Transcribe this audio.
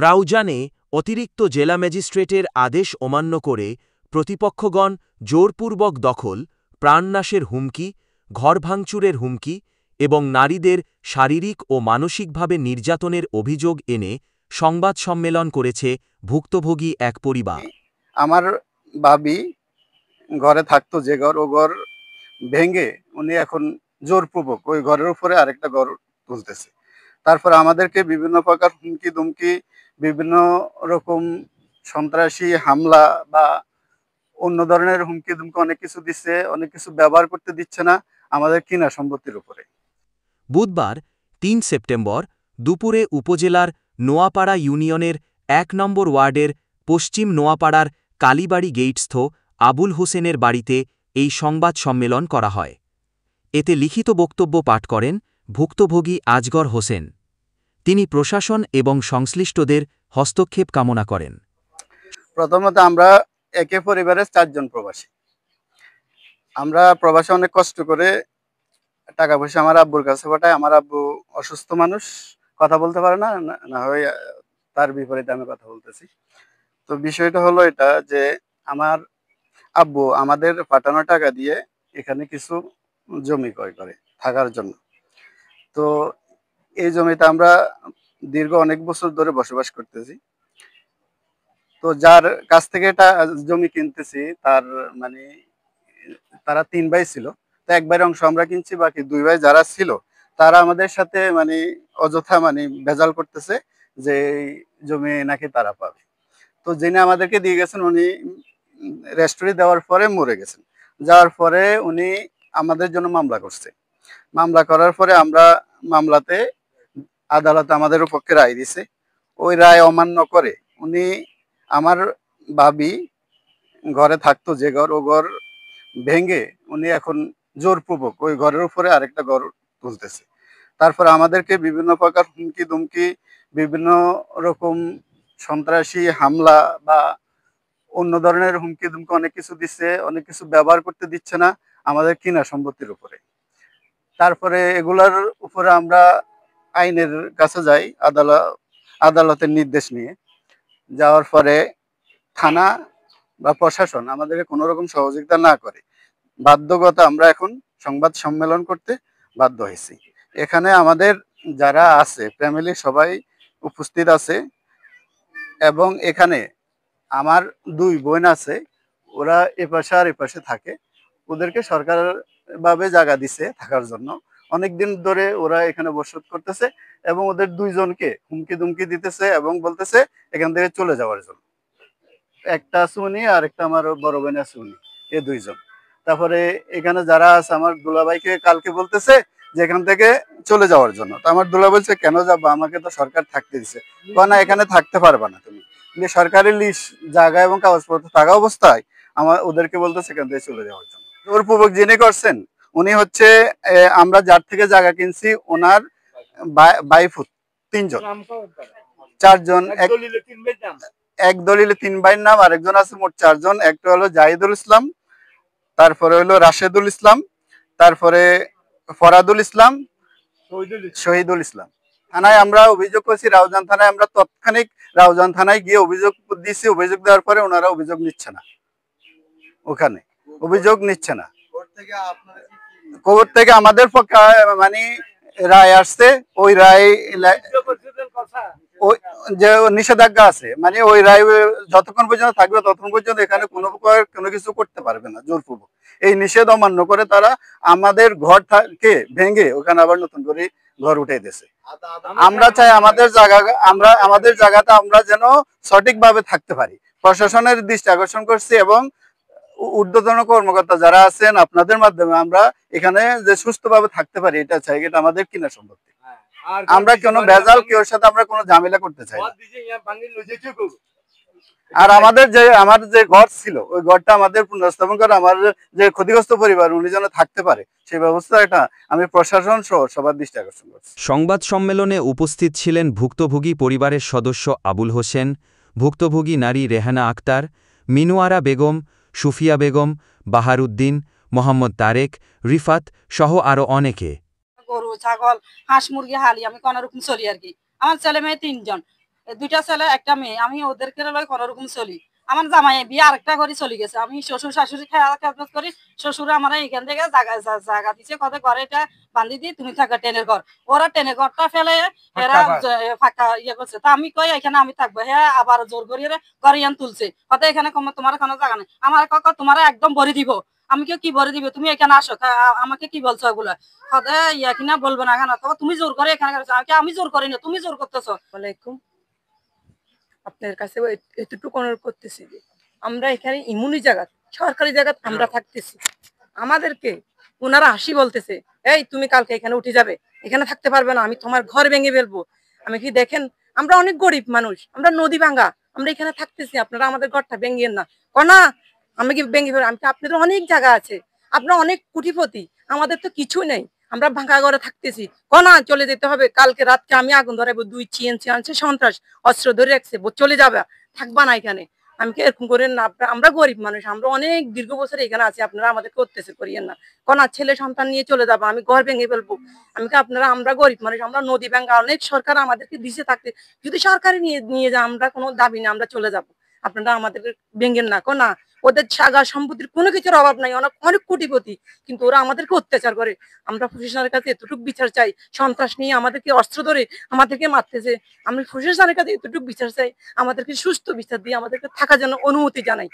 রাউজানে অতিরিক্ত জেলা ম্যাজিস্ট্রেটের আদেশ অমান্য করে প্রতিপক্ষগণ জোরপূর্বক দখল, প্রাণনাশের হুমকি, ঘর ভাঙচুরের হুমকি এবং নারীদের শারীরিক ও মানসিকভাবে নির্যাতনের অভিযোগ এনে সংবাদ সম্মেলন করেছে ভুক্তভোগী এক পরিবার। আমার ভাবি ঘরে থাকতো যে ঘর, ও ঘর ভেঙে উনি এখন জোরপূর্বক ওই ঘরের উপরে আরেকটা ঘর তুলতেছে। তারপর আমাদেরকে বিভিন্ন প্রকার হুমকি দুমকি, বিভিন্ন রকম সন্ত্রাসী হামলা বা অন্য ধরনের হুমকি দুমকি অনেক কিছু দিচ্ছে, অনেক কিছু ব্যবহার করতে দিচ্ছে না আমাদের কিনা সম্পত্তির উপরে। বুধবার ৩ সেপ্টেম্বর দুপুরে উপজেলার নোয়াপাড়া ইউনিয়নের ১ নম্বর ওয়ার্ডের পশ্চিম নোয়াপাড়ার কালীবাড়ি গেইটস্থ আবুল হোসেনের বাড়িতে এই সংবাদ সম্মেলন করা হয়। এতে লিখিত বক্তব্য পাঠ করেন ভুক্তভোগী আজগর হোসেন। তিনি প্রশাসন এবং সংশ্লিষ্টদের হস্তক্ষেপ কামনা করেন। প্রথমত আমরা একে পরিবারের ৪ জন প্রবাসী। আমরা প্রবাসে অনেক কষ্ট করে টাকা পয়সা আমার আব্বুর কাছে পাঠায়। আমার আব্বু অসুস্থ মানুষ, কথা বলতে পারে না, না হয় তার বিপরীতে আমি কথা বলতেছি। তো বিষয়টা হলো এটা যে আমার আব্বু আমাদের পাঠানো টাকা দিয়ে এখানে কিছু জমি ক্রয় করে থাকার জন্য। তো এই জমিতে আমরা দীর্ঘ অনেক বছর ধরে বসবাস করতেছি। তো যার কাছ থেকে এটা জমি কিনতেছি তার মানে তারা ৩ ভাই ছিল। তো এক ভাইয়ের অংশ আমরা কিনছি, বাকি ২ ভাই যারা ছিল তারা আমাদের সাথে মানে অযথা মানে ভেজাল করতেছে যে এই জমি নাকি তারা পাবে। তো যিনি আমাদেরকে দিয়ে গেছেন উনি রেস্টুরি দেওয়ার পরে মরে গেছেন। যাওয়ার পরে উনি আমাদের জন্য মামলা করছে। মামলা করার পরে আমরা মামলাতে আদালত আমাদের পক্ষে রায় দিছে। ওই রায় অমান্য করে উনি আমার ভাবি ঘরে থাকতো যে ঘর, ও ঘর ভেঙে উনি এখন জোরপূর্বক ওই ঘরের উপরে আরেকটা ঘর তুলতেছে। তারপর আমাদেরকে বিভিন্ন প্রকার হুমকি দুমকি, বিভিন্ন রকম সন্ত্রাসী হামলা বা অন্য ধরনের হুমকি দুমকি অনেক কিছু দিচ্ছে, অনেক কিছু ব্যবহার করতে দিচ্ছে না আমাদের কিনা সম্পত্তির উপরে। তারপরে এগুলার উপরে আমরা আইনের কাছে যাই, আদালতের নির্দেশ নিয়ে। যাওয়ার পরে থানা বা প্রশাসন আমাদেরকে কোনো রকম সহযোগিতা না করে বাধ্যগত আমরা এখন সংবাদ সম্মেলন করতে বাধ্য হয়েছি। এখানে আমাদের যারা আছে ফ্যামিলি সবাই উপস্থিত আছে এবং এখানে আমার ২ বোন আছে, ওরা এপাশে আর এপাশে থাকে। ওদেরকে সরকার ভাবে জায়গা দিছে থাকার জন্য। অনেকদিন ধরে ওরা এখানে বসবাস করতেছে এবং ওদের ২ জনকে হুমকি দুমকি দিতেছে এবং বলতেছে এখান থেকে চলে যাওয়ার জন্য। একটা আছে উনি আর একটা আমার বড় বোন আছে উনি, এই ২ জন। তারপরে এখানে যারা আছে আমার দুলাভাইকে কালকে বলতেছে যে এখান থেকে চলে যাওয়ার জন্য। তো আমার দুলা বলছে কেন যাবো, আমাকে তো সরকার থাকতে দিছে। না, এখানে থাকতে পারবা না তুমি। সরকারি লিস্ট জায়গা এবং কাগজপত্র থাকা অবস্থায় আমার ওদেরকে বলতেছে এখান থেকে চলে যাওয়ার জন্য। জোরপূর্বক যিনি করছেন উনি হচ্ছে আমরা যার থেকে জায়গা কিনছি ওনার বাইফুত ৩ জন, ৪ জন, এক দলিলে ৩ ভাইয়ের নাম, আরেকজন আছে মোট ৪ জন। একটা হলো জাহিদুল ইসলাম, তারপরে হলো রাশেদুল ইসলাম, তারপরে ফরাদুল ইসলাম, শহীদুল ইসলাম। থানায় আমরা অভিযোগ করছি, রাউজান থানায় আমরা তৎক্ষণিক রাউজান থানায় গিয়ে অভিযোগ দিয়েছি। অভিযোগ দেওয়ার পরে ওনারা অভিযোগ নিচ্ছে না, ওখানে অভিযোগ নিচ্ছে না। কোর্ট থেকে আমাদের পক্ষে মানে রায় আসছে, ওই রায় যে নিষেধাজ্ঞা আছে, মানে ওই রায় যতক্ষণ পর্যন্ত থাকবে ততক্ষণ পর্যন্ত এখানে কোনো কিছু করতে পারবে না জোরপূর্বক। এই নিষেধ অমান্য করে তারা আমাদের ঘর থেকে ভেঙে ওখানে আবার নতুন করে ঘর উঠে দিয়েছে। আমরা চাই আমাদের জায়গাটা আমরা যেন সঠিকভাবে থাকতে পারি। প্রশাসনের দৃষ্টি আকর্ষণ করছি এবং ঊর্ধ্বতন কর্মকর্তা যারা আছেন আপনাদের মাধ্যমে আমরা এখানে যে সুস্থভাবে থাকতে পারি এটা চাই। এটা আমাদের কিনা সম্পত্তি। আমরা কোনো ভেজাল কেউর সাথে আমরা কোনো ঝামেলা করতে চাই না। আর আমার যে ঘর ছিল ওই ঘরটা আমাদের পুনর্স্থাপন করে আমার যে ক্ষতিগ্রস্ত পরিবার উনি যেন থাকতে পারে সেই ব্যবস্থা এটা আমি প্রশাসন সহ সবার দৃষ্টি আকর্ষণ করছি। সংবাদ সম্মেলনে উপস্থিত ছিলেন ভুক্তভোগী পরিবারের সদস্য আবুল হোসেন, ভুক্তভোগী নারী রেহানা আক্তার, মিনুয়ারা বেগম, সুফিয়া বেগম, বাহারউদ্দিন, মোহাম্মদ তারেক, রিফাত সহ আরো অনেকে। গরু ছাগল হাঁস মুরগি হালি আমি কোন রকম চলি আর কি। আমার ছেলে মেয়ে ৩ জন, দুইটা ছেলে একটা মেয়ে, আমি ওদেরকে লই কোনো রকম চলি। আমার জামাই বিয়ে আরেকটা করে চলে গেছে, আমি শ্বশুর শাশুড়ি খেয়াল করি। শ্বশুর আমার এখান থেকে জায়গা দিচ্ছে, কত ঘরে এটা বান্ধি দিই, তুমি থাকা টেনের ঘর। ওরা টেনের ঘরটা ফেলে এরা ফাঁকা ইয়ে করছে। তা আমি কই এখানে আমি থাকবো, হ্যাঁ আবার জোর করিয়ে ঘরে ইয়ান তুলছে, কত এখানে তোমার কোনো জায়গা নেই। আমার তোমার একদম ভরে দিব। আমি কি ভরে দিব, তুমি এখানে আসো, আমাকে কি বলছো ওগুলা? ইয়া কিনা বলবো না কেন, তুমি জোর করে এখানে, আমি জোর করি না, তুমি জোর করতেছো। ওয়ালাইকুম, আপনার কাছে এতটুকু অনুরোধ করতেছি যে আমরা এখানে ইমুনি জায়গা, সরকারি জায়গা আমরা থাকতেছি, আমাদেরকে ওনারা হাসি বলতেছে, এই তুমি কালকে এখানে উঠে যাবে, এখানে থাকতে পারবে না, আমি তোমার ঘর ভেঙে ফেলবো। আমি কি দেখেন, আমরা অনেক গরিব মানুষ, আমরা নদী ভাঙ্গা, আমরা এখানে থাকতেছি, আপনারা আমাদের ঘরটা ভেঙিয়েন না। না, আমি কি ভেঙে ফেলবো? আমি আপনাদের অনেক জায়গা আছে, আপনার অনেক কোটিপতি, আমাদের তো কিছু নেই, আমরা ভাঙ্গা ঘরে থাকতেছি। না, চলে যেতে হবে, কালকে রাতকে আমি আগুন ধরাবো, 2 চিএনসি আনছে সন্ত্রাস, অস্ত্র ধরে রাখছে, চলে যাবে, থাকবা না এখানে। আমি কি এরকম করেন না? আমরা গরিব মানুষ, আমরা অনেক দীর্ঘ বছর এখানে আছি, আপনারা আমাদেরকে অত্যাচার করিয়েন না। না, ছেলে সন্তান নিয়ে চলে যাবো, আমি ঘর ভেঙে ফেলবো। আমি কি আপনারা, আমরা গরিব মানুষ, আমরা নদী ভাঙ্গা, অনেক সরকার আমাদেরকে দিছে থাকতে, যদি সরকারে নিয়ে যায়, আমরা কোনো দাবি না, আমরা চলে যাব, আপনারা আমাদেরকে ভেঙেন না। না, ওদের জায়গা সম্পত্তির কোনো কিছুর অভাব নাই, অনেক অনেক কোটিপতি, কিন্তু ওরা আমাদেরকে অত্যাচার করে। আমরা প্রশাসনের কাছে এতটুকু বিচার চাই, সন্ত্রাস নিয়ে আমাদেরকে অস্ত্র ধরে আমাদেরকে মারতেছে, আমি প্রশাসনের কাছে এতটুকু বিচার চাই, আমাদেরকে সুস্থ বিচার দিয়ে আমাদেরকে থাকার জন্য অনুমতি জানাই।